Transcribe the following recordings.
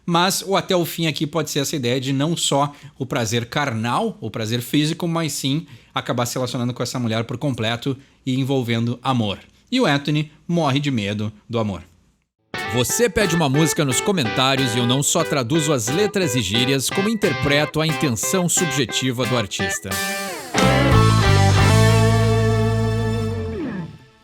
mas o até o fim aqui pode ser essa ideia de não só o prazer carnal, o prazer físico, mas sim acabar se relacionando com essa mulher por completo e envolvendo amor. E o Anthony morre de medo do amor. Você pede uma música nos comentários e eu não só traduzo as letras e gírias, como interpreto a intenção subjetiva do artista.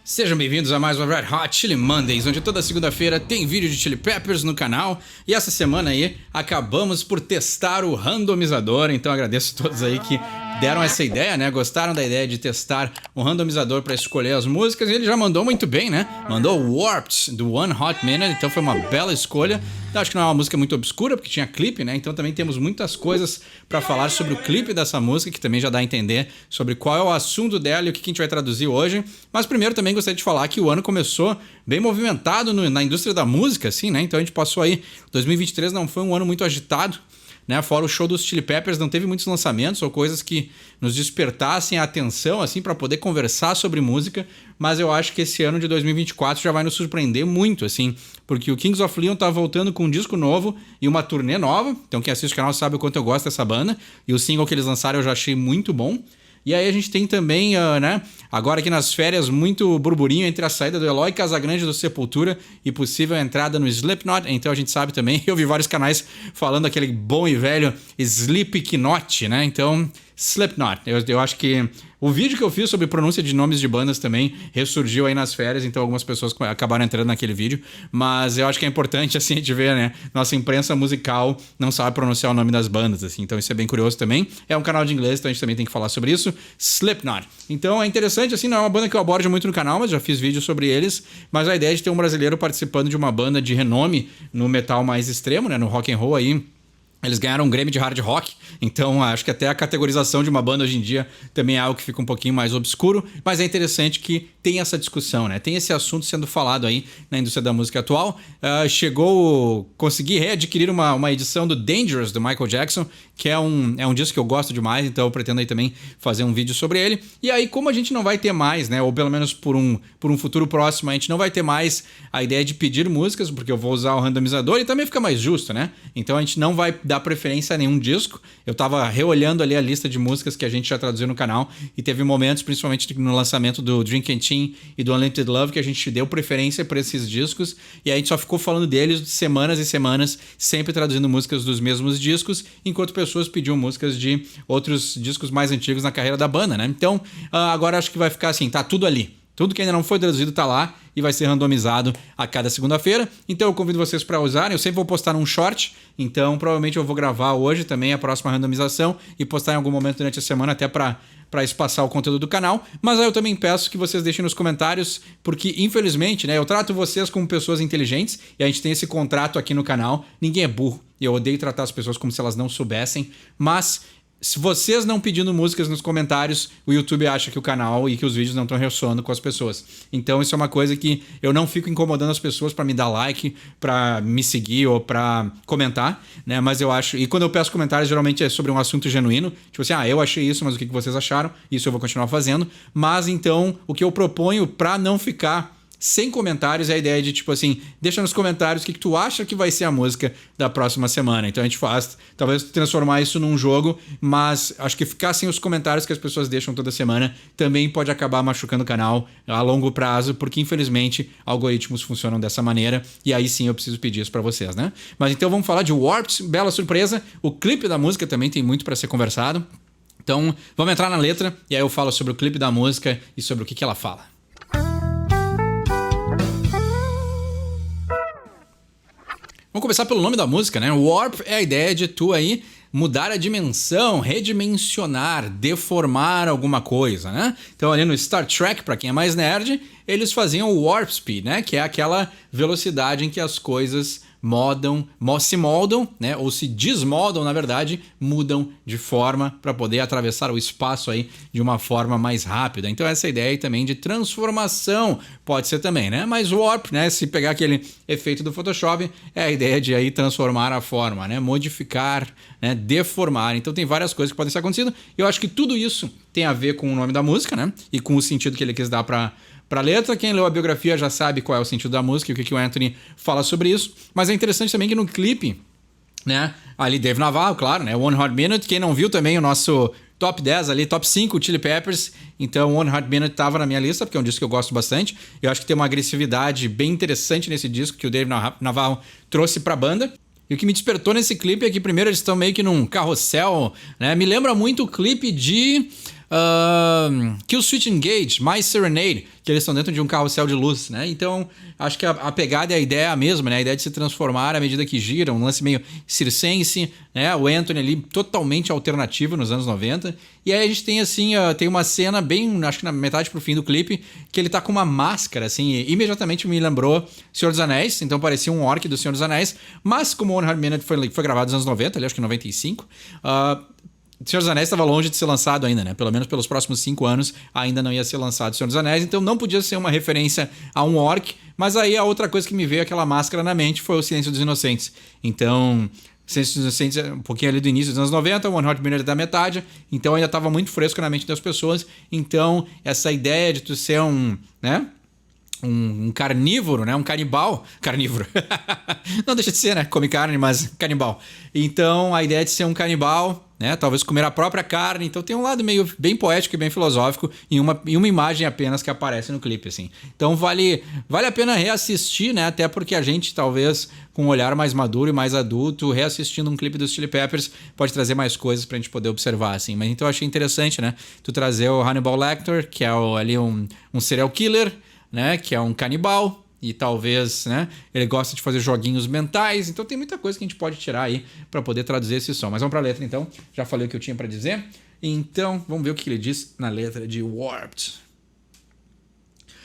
Sejam bem-vindos a mais uma Red Hot Chili Mondays, onde toda segunda-feira tem vídeo de Chili Peppers no canal. E essa semana aí acabamos por testar o randomizador, então agradeço a todos aí que deram essa ideia, né? Gostaram da ideia de testar um randomizador para escolher as músicas, e ele já mandou muito bem, né? Mandou Warped, do One Hot Minute, então foi uma bela escolha. Eu acho que não é uma música muito obscura, porque tinha clipe, né? Então também temos muitas coisas para falar sobre o clipe dessa música, que também já dá a entender sobre qual é o assunto dela e o que a gente vai traduzir hoje. Mas primeiro também gostaria de falar que o ano começou bem movimentado na indústria da música, assim, né? Então a gente passou aí, 2023 não foi um ano muito agitado, né? Fora o show dos Chili Peppers, não teve muitos lançamentos ou coisas que nos despertassem a atenção, assim, para poder conversar sobre música, mas eu acho que esse ano de 2024 já vai nos surpreender muito, assim, porque o Kings of Leon tá voltando com um disco novo e uma turnê nova, então quem assiste o canal sabe o quanto eu gosto dessa banda, e o single que eles lançaram eu já achei muito bom. E aí a gente tem também, né, agora aqui nas férias, muito burburinho entre a saída do Eloy Casagrande do Sepultura e possível entrada no Slipknot. Então a gente sabe também, eu vi vários canais falando aquele bom e velho Slipknot, né? Então, Slipknot. Eu acho que o vídeo que eu fiz sobre pronúncia de nomes de bandas também ressurgiu aí nas férias, então algumas pessoas acabaram entrando naquele vídeo, mas eu acho que é importante, assim, a gente ver, né, nossa imprensa musical não sabe pronunciar o nome das bandas, assim, então isso é bem curioso também. É um canal de inglês, então a gente também tem que falar sobre isso. Slipknot. Então é interessante, assim, não é uma banda que eu abordo muito no canal, mas já fiz vídeos sobre eles, mas a ideia de ter um brasileiro participando de uma banda de renome no metal mais extremo, né, no rock and roll aí. Eles ganharam um Grammy de hard rock, então acho que até a categorização de uma banda hoje em dia também é algo que fica um pouquinho mais obscuro, mas é interessante que tem essa discussão, né? Tem esse assunto sendo falado aí na indústria da música atual. Consegui readquirir uma edição do Dangerous, do Michael Jackson, que é um disco que eu gosto demais, então eu pretendo aí também fazer um vídeo sobre ele. E aí, como a gente não vai ter mais, né, ou pelo menos por um futuro próximo, a gente não vai ter mais a ideia de pedir músicas, porque eu vou usar o randomizador e também fica mais justo, né? Então a gente não vai dar preferência a nenhum disco. Eu tava reolhando ali a lista de músicas que a gente já traduziu no canal e teve momentos, principalmente no lançamento do Drink and Team e do Unlimited Love, que a gente deu preferência para esses discos e aí a gente só ficou falando deles semanas e semanas, sempre traduzindo músicas dos mesmos discos, enquanto pessoas pediam músicas de outros discos mais antigos na carreira da banda, né? Então, agora acho que vai ficar assim, tá tudo ali. Tudo que ainda não foi traduzido tá lá e vai ser randomizado a cada segunda-feira. Então eu convido vocês para usarem. Eu sempre vou postar num short, então provavelmente eu vou gravar hoje também a próxima randomização e postar em algum momento durante a semana até para espaçar o conteúdo do canal. Mas aí eu também peço que vocês deixem nos comentários, porque infelizmente, né, eu trato vocês como pessoas inteligentes e a gente tem esse contrato aqui no canal. Ninguém é burro e eu odeio tratar as pessoas como se elas não soubessem, mas se vocês não pedindo músicas nos comentários, o YouTube acha que o canal e que os vídeos não estão ressoando com as pessoas. Então isso é uma coisa que eu não fico incomodando as pessoas para me dar like, para me seguir ou para comentar, né? Mas eu acho... E quando eu peço comentários, geralmente é sobre um assunto genuíno. Tipo assim, eu achei isso, mas o que vocês acharam? Isso eu vou continuar fazendo. Mas então, o que eu proponho para não ficar sem comentários é a ideia de, tipo assim, deixa nos comentários o que tu acha que vai ser a música da próxima semana. Então a gente faz, talvez transformar isso num jogo, mas acho que ficar sem os comentários que as pessoas deixam toda semana também pode acabar machucando o canal a longo prazo, porque infelizmente algoritmos funcionam dessa maneira e aí sim eu preciso pedir isso pra vocês, né? Mas então vamos falar de Warped, bela surpresa. O clipe da música também tem muito pra ser conversado. Então vamos entrar na letra e aí eu falo sobre o clipe da música e sobre o que ela fala. Vamos começar pelo nome da música, né? Warp é a ideia de tu aí mudar a dimensão, redimensionar, deformar alguma coisa, né? Então ali no Star Trek, para quem é mais nerd, eles faziam o Warp Speed, né? Que é aquela velocidade em que as coisas se moldam, né? Ou se desmoldam, na verdade, mudam de forma para poder atravessar o espaço aí de uma forma mais rápida. Então essa ideia aí também de transformação pode ser também, né? Mas warp, né? Se pegar aquele efeito do Photoshop, é a ideia de aí transformar a forma, né? Modificar, né? Deformar. Então tem várias coisas que podem ser acontecendo. Eu acho que tudo isso tem a ver com o nome da música, né? E com o sentido que ele quis dar para letra. Quem leu a biografia já sabe qual é o sentido da música e o que o Anthony fala sobre isso. Mas é interessante também que no clipe né? Ali Dave Navarro, claro, né? One Hot Minute. Quem não viu também o nosso top 10 ali, top 5 Chili Peppers. Então One Hot Minute tava na minha lista, porque é um disco que eu gosto bastante. Eu acho que tem uma agressividade bem interessante nesse disco que o Dave Navarro trouxe pra banda. E o que me despertou nesse clipe é que primeiro eles estão meio que num carrossel, né? Me lembra muito o clipe de Killswitch Engage, My Serenade, que eles estão dentro de um carrossel de luz, né? Então, acho que a pegada e a ideia é a mesma, né? A ideia de se transformar à medida que gira, um lance meio circense, né? O Anthony ali totalmente alternativo nos anos 90. E aí a gente tem, assim, tem uma cena bem, acho que na metade pro fim do clipe, que ele tá com uma máscara, assim, e imediatamente me lembrou Senhor dos Anéis, então parecia um orc do Senhor dos Anéis, mas como One Hot Minute foi gravado nos anos 90, ali acho que 95, Senhor dos Anéis estava longe de ser lançado ainda, né? Pelo menos pelos próximos 5 anos ainda não ia ser lançado Senhor dos Anéis, então não podia ser uma referência a um orc, mas aí a outra coisa que me veio aquela máscara na mente foi o Silêncio dos Inocentes. Então, Silêncio dos Inocentes é um pouquinho ali do início dos anos 90, One Hot Minute da metade, então ainda estava muito fresco na mente das pessoas, então essa ideia de tu ser um carnívoro, né? Um canibal. Carnívoro. Não deixa de ser, né? Come carne, mas canibal. Então, a ideia de ser um canibal, né? Talvez comer a própria carne. Então, tem um lado meio bem poético e bem filosófico em uma imagem apenas que aparece no clipe, assim. Então, vale a pena reassistir, né? Até porque a gente, talvez, com um olhar mais maduro e mais adulto, reassistindo um clipe dos Chili Peppers, pode trazer mais coisas pra gente poder observar, assim. Mas então, eu achei interessante, né? Tu trazer o Hannibal Lecter, que é ali um serial killer, né, que é um canibal e talvez, né, ele gosta de fazer joguinhos mentais, então tem muita coisa que a gente pode tirar aí para poder traduzir esse som. Mas vamos para a letra então, já falei o que eu tinha para dizer, então vamos ver o que ele diz na letra de Warped.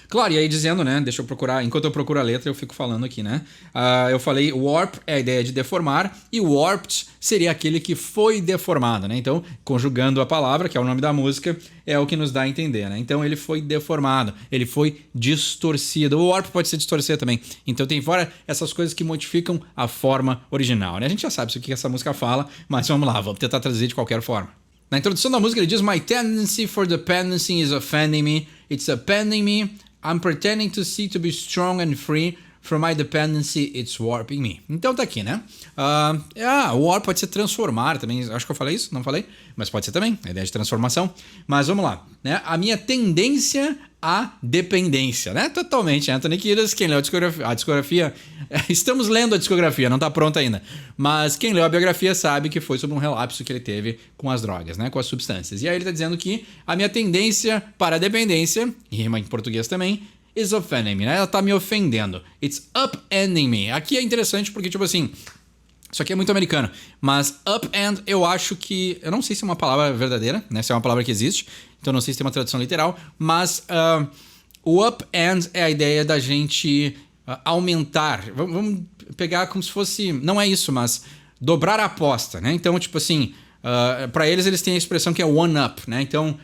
Claro, e aí dizendo, né, deixa eu procurar, enquanto eu procuro a letra eu fico falando aqui, né, eu falei warp é a ideia de deformar e warped seria aquele que foi deformado, né, então conjugando a palavra, que é o nome da música, é o que nos dá a entender, né, então ele foi deformado, ele foi distorcido, o warp pode ser distorcer também, então tem fora essas coisas que modificam a forma original, né, a gente já sabe o que essa música fala, mas vamos lá, vamos tentar traduzir de qualquer forma. Na introdução da música ele diz: My tendency for dependency is offending me, it's offending me, I'm pretending to see to be strong and free. From my dependency, it's warping me. Então tá aqui, né? Warp pode ser transformar também. Acho que eu falei isso, não falei? Mas pode ser também, a ideia de transformação. Mas vamos lá, né? A minha tendência à dependência, né? Totalmente. Anthony Kiedis, quem leu a discografia... Estamos lendo a discografia, não tá pronta ainda. Mas quem leu a biografia sabe que foi sobre um relapso que ele teve com as drogas, né? Com as substâncias. E aí ele tá dizendo que a minha tendência para a dependência, e rima em português também, is offending me, né? Ela tá me ofendendo. It's upending me. Aqui é interessante porque, tipo assim, isso aqui é muito americano, mas upend eu acho que... Eu não sei se é uma palavra verdadeira, né? Se é uma palavra que existe, então não sei se tem uma tradução literal, mas o upend é a ideia da gente aumentar. Vamos pegar como se fosse... Não é isso, mas dobrar a aposta, né? Então, tipo assim, pra eles têm a expressão que é one up, né? Então...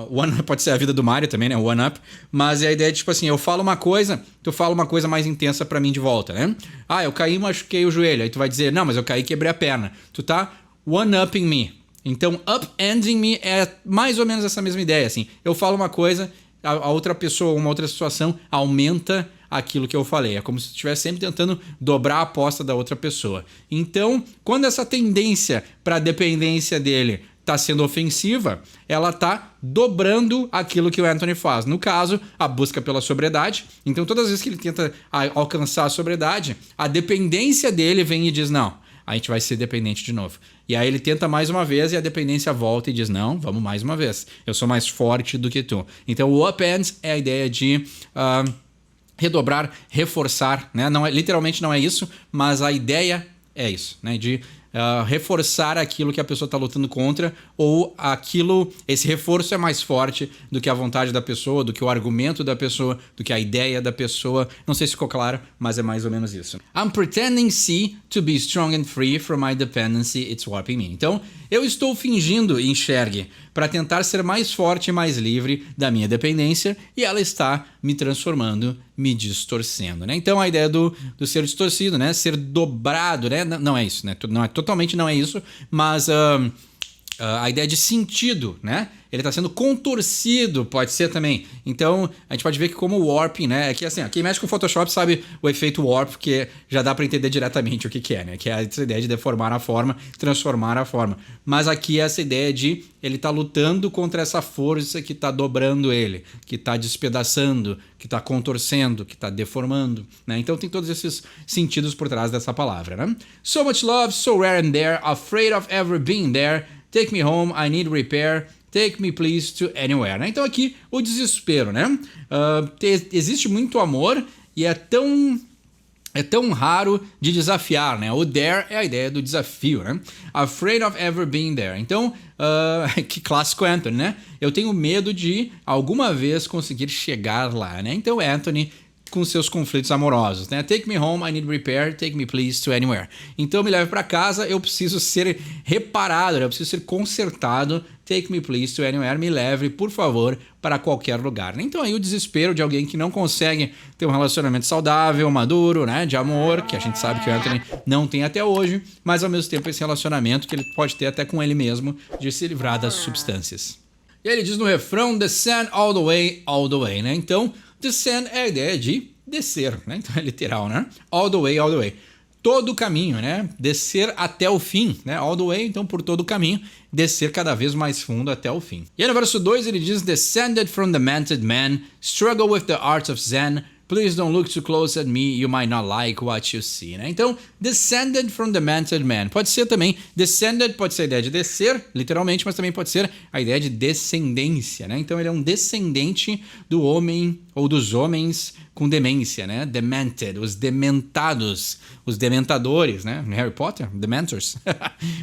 one pode ser a vida do Mario também, né? One up. Mas é a ideia de, tipo assim, eu falo uma coisa, tu fala uma coisa mais intensa pra mim de volta, né? Eu caí e machuquei o joelho. Aí tu vai dizer, não, mas eu caí e quebrei a perna. Tu tá one-upping me. Então, upending me é mais ou menos essa mesma ideia, assim. Eu falo uma coisa, a outra pessoa, uma outra situação, aumenta aquilo que eu falei. É como se eu estivesse sempre tentando dobrar a aposta da outra pessoa. Então, quando essa tendência pra dependência dele está sendo ofensiva, ela está dobrando aquilo que o Anthony faz. No caso, a busca pela sobriedade. Então, todas as vezes que ele tenta alcançar a sobriedade, a dependência dele vem e diz, não, a gente vai ser dependente de novo. E aí ele tenta mais uma vez e a dependência volta e diz, não, vamos mais uma vez. Eu sou mais forte do que tu. Então, o upend é a ideia de... redobrar, reforçar, né? Não é, literalmente não é isso, mas a ideia é isso, né? De reforçar aquilo que a pessoa está lutando contra, ou esse reforço é mais forte do que a vontade da pessoa, do que o argumento da pessoa, do que a ideia da pessoa. Não sei se ficou claro, mas é mais ou menos isso. I'm pretending to be strong and free from my dependency, it's warping me. Então, eu estou fingindo e enxergue para tentar ser mais forte e mais livre da minha dependência, e ela está me transformando, me distorcendo, né? Então a ideia do ser distorcido, né? Ser dobrado, né? Não é isso, né? Totalmente não é isso, mas a ideia de sentido, né? Ele está sendo contorcido, pode ser também. Então, a gente pode ver que como o warping, né? É que assim, quem mexe com Photoshop sabe o efeito warp, porque já dá para entender diretamente o que é, né? Que é essa ideia de deformar a forma, transformar a forma. Mas aqui é essa ideia de ele tá lutando contra essa força que tá dobrando ele, que tá despedaçando, que tá contorcendo, que tá deformando, né? Então tem todos esses sentidos por trás dessa palavra, né? So much love, so rare and there, afraid of ever being there, take me home, I need repair, take me please to anywhere, né? Então aqui o desespero, né? Existe muito amor e é tão raro de desafiar, né? O there é a ideia do desafio, né? Afraid of ever being there. Então, que clássico Anthony, né? Eu tenho medo de alguma vez conseguir chegar lá, né? Então Anthony com seus conflitos amorosos, né? Take me home, I need repair, take me please to anywhere. Então me leve para casa, eu preciso ser reparado, eu preciso ser consertado. Take me please to anywhere, me leve, por favor, para qualquer lugar. Então aí o desespero de alguém que não consegue ter um relacionamento saudável, maduro, né, de amor, que a gente sabe que o Anthony não tem até hoje, mas ao mesmo tempo esse relacionamento que ele pode ter até com ele mesmo, de se livrar das substâncias. E aí ele diz no refrão, descend all the way, né? Então, descend é a ideia de descer, né? Então é literal, né? All the way. Todo o caminho, né? Descer até o fim, né? All the way, então por todo o caminho, descer cada vez mais fundo até o fim. E aí no verso 2 ele diz, descended from the mented man, struggle with the arts of Zen, please don't look too close at me, you might not like what you see, né? Então, descended from the mented man. Pode ser também, descended pode ser a ideia de descer, literalmente, mas também pode ser a ideia de descendência, né? Então ele é um descendente do homem ou dos homens com demência, né? Demented, os dementados, os dementadores, né? Harry Potter, Dementors.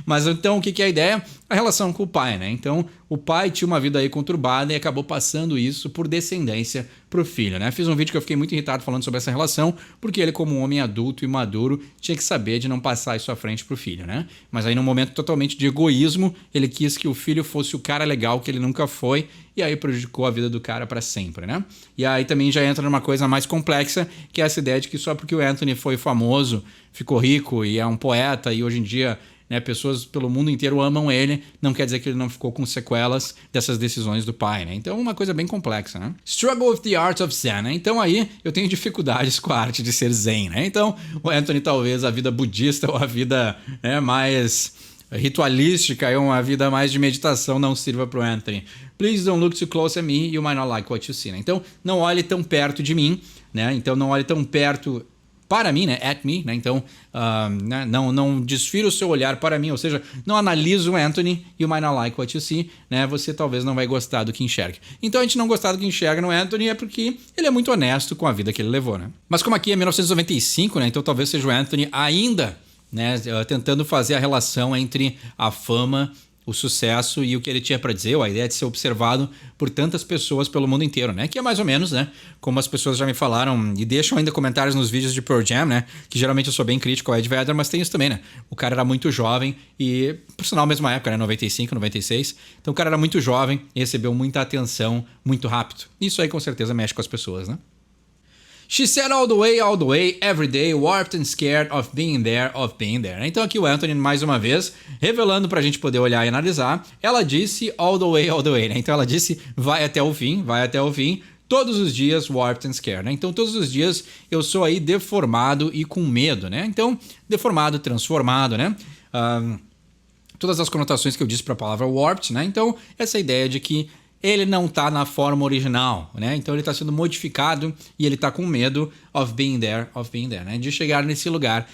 Mas então o que é a ideia? A relação com o pai, né? Então o pai tinha uma vida aí conturbada e acabou passando isso por descendência pro filho, né? Fiz um vídeo que eu fiquei muito irritado falando sobre essa relação, porque ele como um homem adulto e maduro tinha que saber de não passar isso à frente pro filho, né? Mas aí num momento totalmente de egoísmo, ele quis que o filho fosse o cara legal que ele nunca foi, e aí prejudicou a vida do cara para sempre, né? E aí também já entra numa coisa mais complexa, que é essa ideia de que só porque o Anthony foi famoso, ficou rico e é um poeta e hoje em dia, né, pessoas pelo mundo inteiro amam ele, não quer dizer que ele não ficou com sequelas dessas decisões do pai, né? Então uma coisa bem complexa, né? Struggle with the art of Zen, né? Então aí eu tenho dificuldades com a arte de ser zen, né? Então o Anthony talvez a vida budista ou a vida, né, mais ritualística e uma vida mais de meditação não sirva pro Anthony. Please don't look too close at me, you might not like what you see, né? Então não olhe tão perto de mim, né? Então não olhe tão perto para mim, né? At me, né? Então, né? Não desfira o seu olhar para mim, ou seja, não analisa o Anthony, you might not like what you see, né? Você talvez não vai gostar do que enxerga. Então, a gente não gostar do que enxerga no Anthony é porque ele é muito honesto com a vida que ele levou, né? Mas como aqui é 1995, né? Então talvez seja o Anthony ainda, né? Tentando fazer a relação entre a fama, o sucesso e o que ele tinha para dizer, ou a ideia de ser observado por tantas pessoas pelo mundo inteiro, né? Que é mais ou menos, né? Como as pessoas já me falaram e deixam ainda comentários nos vídeos de Pearl Jam, né? Que geralmente eu sou bem crítico ao Ed Vedder, mas tem isso também, né? O cara era muito jovem e, por sinal, mesma época, né? 95, 96. Então o cara era muito jovem e recebeu muita atenção muito rápido. Isso aí com certeza mexe com as pessoas, né? She said all the way, every day, warped and scared of being there. Então aqui o Anthony, mais uma vez, revelando pra gente poder olhar e analisar, ela disse all the way, né? Então ela disse vai até o fim, todos os dias warped and scared, né? Então todos os dias eu sou aí deformado e com medo, né? Então deformado, transformado, né? Todas as conotações que eu disse para a palavra warped, né? Então essa ideia de que ele não está na forma original, né? Então ele está sendo modificado e ele está com medo of being there, né? De chegar nesse lugar,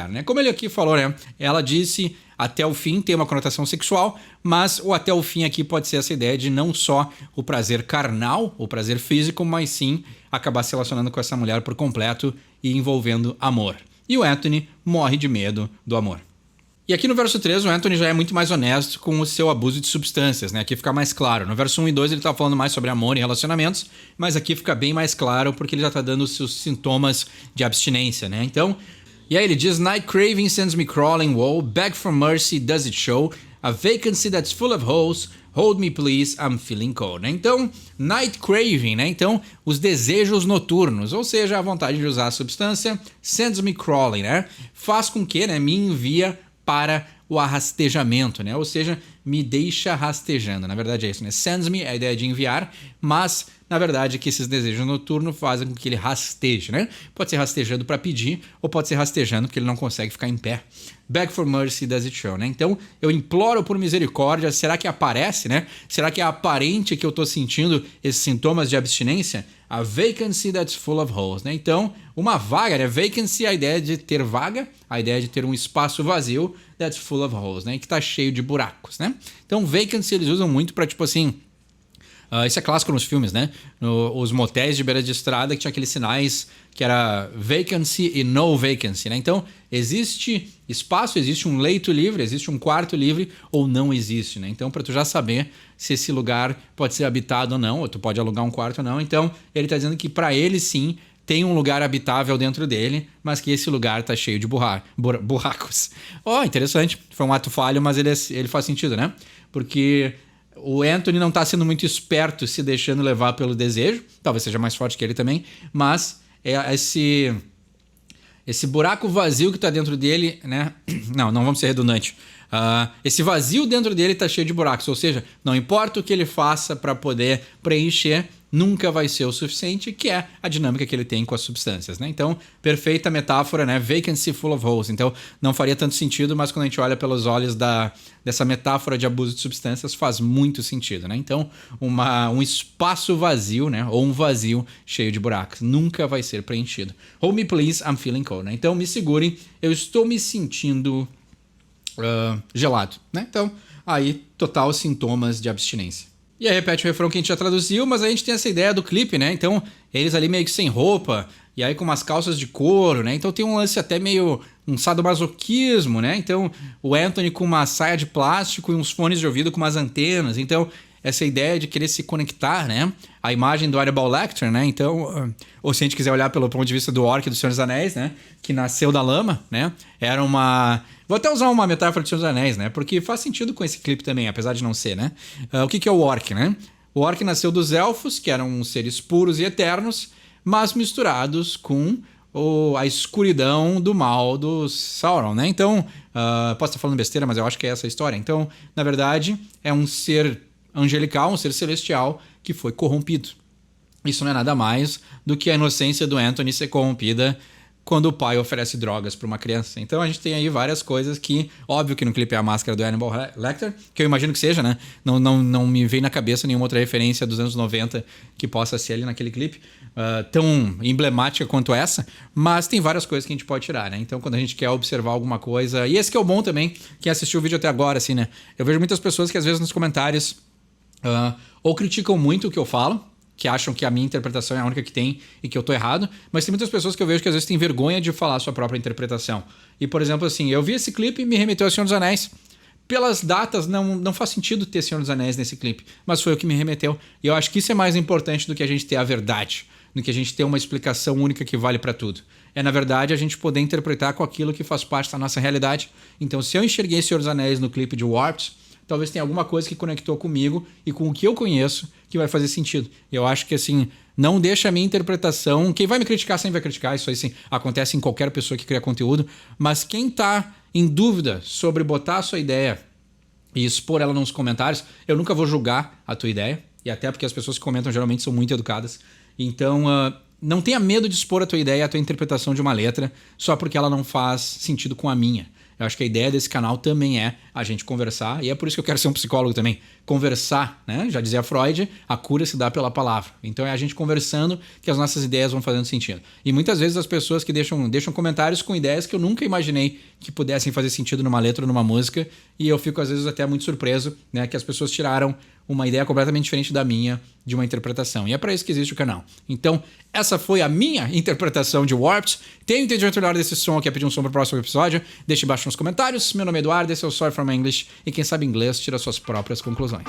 né? Como ele aqui falou, né? Ela disse até o fim, tem uma conotação sexual, mas o até o fim aqui pode ser essa ideia de não só o prazer carnal, o prazer físico, mas sim acabar se relacionando com essa mulher por completo e envolvendo amor. E o Anthony morre de medo do amor. E aqui no verso 3, o Anthony já é muito mais honesto com o seu abuso de substâncias, né? Aqui fica mais claro. No verso 1 e 2 ele tá falando mais sobre amor e relacionamentos, mas aqui fica bem mais claro porque ele já tá dando os seus sintomas de abstinência, né? Então, e aí ele diz, night craving sends me crawling, woe, beg for mercy, does it show? A vacancy that's full of holes, hold me please, I'm feeling cold, né? Então, night craving, né? Então, os desejos noturnos, ou seja, a vontade de usar a substância, sends me crawling, né? Faz com que, né, me envia para o arrastejamento, né? Ou seja, me deixa rastejando. Na verdade é isso, né? Sends me é a ideia de enviar, mas na verdade é que esses desejos noturnos fazem com que ele rasteje, né? Pode ser rastejando para pedir ou pode ser rastejando porque ele não consegue ficar em pé. Beg for mercy does it show, né? Então eu imploro por misericórdia. Será que aparece, né? Será que é aparente que eu tô sentindo esses sintomas de abstinência? A vacancy that's full of holes, né? Então, uma vaga, né? Vacancy é a ideia de ter vaga, a ideia de ter um espaço vazio that's full of holes, né? Que tá cheio de buracos, né? Então, vacancy eles usam muito para tipo assim... isso é clássico nos filmes, né? Os motéis de beira de estrada que tinha aqueles sinais que era vacancy e no vacancy, né? Então, existe espaço, existe um leito livre, existe um quarto livre ou não existe, né? Então, para tu já saber se esse lugar pode ser habitado ou não, ou tu pode alugar um quarto ou não. Então, ele está dizendo que para ele sim tem um lugar habitável dentro dele, mas que esse lugar está cheio de buracos. Interessante. Foi um ato falho, mas ele faz sentido, né? Porque o Anthony não está sendo muito esperto se deixando levar pelo desejo, talvez seja mais forte que ele também, mas esse buraco vazio que está dentro dele, né? Não vamos ser redundantes. Esse vazio dentro dele está cheio de buracos, ou seja, não importa o que ele faça para poder preencher, nunca vai ser o suficiente, que é a dinâmica que ele tem com as substâncias, né? Então, perfeita metáfora, né? Vacancy full of holes. Então, não faria tanto sentido, mas quando a gente olha pelos olhos dessa metáfora de abuso de substâncias, faz muito sentido, né? Então, um espaço vazio, né? Ou um vazio cheio de buracos. Nunca vai ser preenchido. Hold me please, I'm feeling cold, né? Então, me segurem, eu estou me sentindo gelado, né? Então, aí, total sintomas de abstinência. E aí repete o refrão que a gente já traduziu, mas a gente tem essa ideia do clipe, né? Então, eles ali meio que sem roupa, e aí com umas calças de couro, né? Então tem um lance até meio um sadomasoquismo, né? Então, o Anthony com uma saia de plástico e uns fones de ouvido com umas antenas. Então, essa ideia de querer se conectar, né? A imagem do Hannibal Lecter, né? Então, ou se a gente quiser olhar pelo ponto de vista do orc do Senhor dos Anéis, né? Que nasceu da lama, né? Era uma... Vou até usar uma metáfora do Senhor dos Anéis, né? Porque faz sentido com esse clipe também, apesar de não ser, né? O que é o orc, né? O orc nasceu dos elfos, que eram seres puros e eternos, mas misturados com a escuridão do mal do Sauron, né? Então, posso estar falando besteira, mas eu acho que é essa a história. Então, na verdade, é um ser angelical, um ser celestial que foi corrompido. Isso não é nada mais do que a inocência do Anthony ser corrompida quando o pai oferece drogas para uma criança. Então a gente tem aí várias coisas que... Óbvio que no clipe é a máscara do Hannibal Lecter, que eu imagino que seja, né? Não me vem na cabeça nenhuma outra referência dos anos 90 que possa ser ali naquele clipe, tão emblemática quanto essa, mas tem várias coisas que a gente pode tirar, né? Então quando a gente quer observar alguma coisa... E esse que é o bom também, quem assistiu o vídeo até agora, assim, né? Eu vejo muitas pessoas que às vezes nos comentários ou criticam muito o que eu falo, que acham que a minha interpretação é a única que tem e que eu tô errado, mas tem muitas pessoas que eu vejo que às vezes têm vergonha de falar a sua própria interpretação. E, por exemplo, assim, eu vi esse clipe e me remeteu ao Senhor dos Anéis. Pelas datas, não faz sentido ter Senhor dos Anéis nesse clipe, mas foi o que me remeteu. E eu acho que isso é mais importante do que a gente ter a verdade, do que a gente ter uma explicação única que vale para tudo. É, na verdade, a gente poder interpretar com aquilo que faz parte da nossa realidade. Então, se eu enxerguei Senhor dos Anéis no clipe de Warped, talvez tenha alguma coisa que conectou comigo e com o que eu conheço que vai fazer sentido. Eu acho que, assim, não deixa a minha interpretação... Quem vai me criticar sempre vai criticar, isso aí, assim, acontece em qualquer pessoa que cria conteúdo, mas quem tá em dúvida sobre botar a sua ideia e expor ela nos comentários, eu nunca vou julgar a tua ideia, e até porque as pessoas que comentam geralmente são muito educadas. Então, não tenha medo de expor a tua ideia, a tua interpretação de uma letra, só porque ela não faz sentido com a minha. Eu acho que a ideia desse canal também é a gente conversar, e é por isso que eu quero ser um psicólogo também. Conversar, né? Já dizia Freud, a cura se dá pela palavra. Então é a gente conversando que as nossas ideias vão fazendo sentido. E muitas vezes as pessoas que deixam comentários com ideias que eu nunca imaginei que pudessem fazer sentido numa letra ou numa música, e eu fico às vezes até muito surpreso, né? Que as pessoas tiraram uma ideia completamente diferente da minha, de uma interpretação. E é para isso que existe o canal. Então, essa foi a minha interpretação de Warped. Tem um entendimento melhor desse som, quer pedir um som para o próximo episódio? Deixe embaixo nos comentários. Meu nome é Eduardo, esse é o Sorry from English. E quem sabe inglês tira suas próprias conclusões.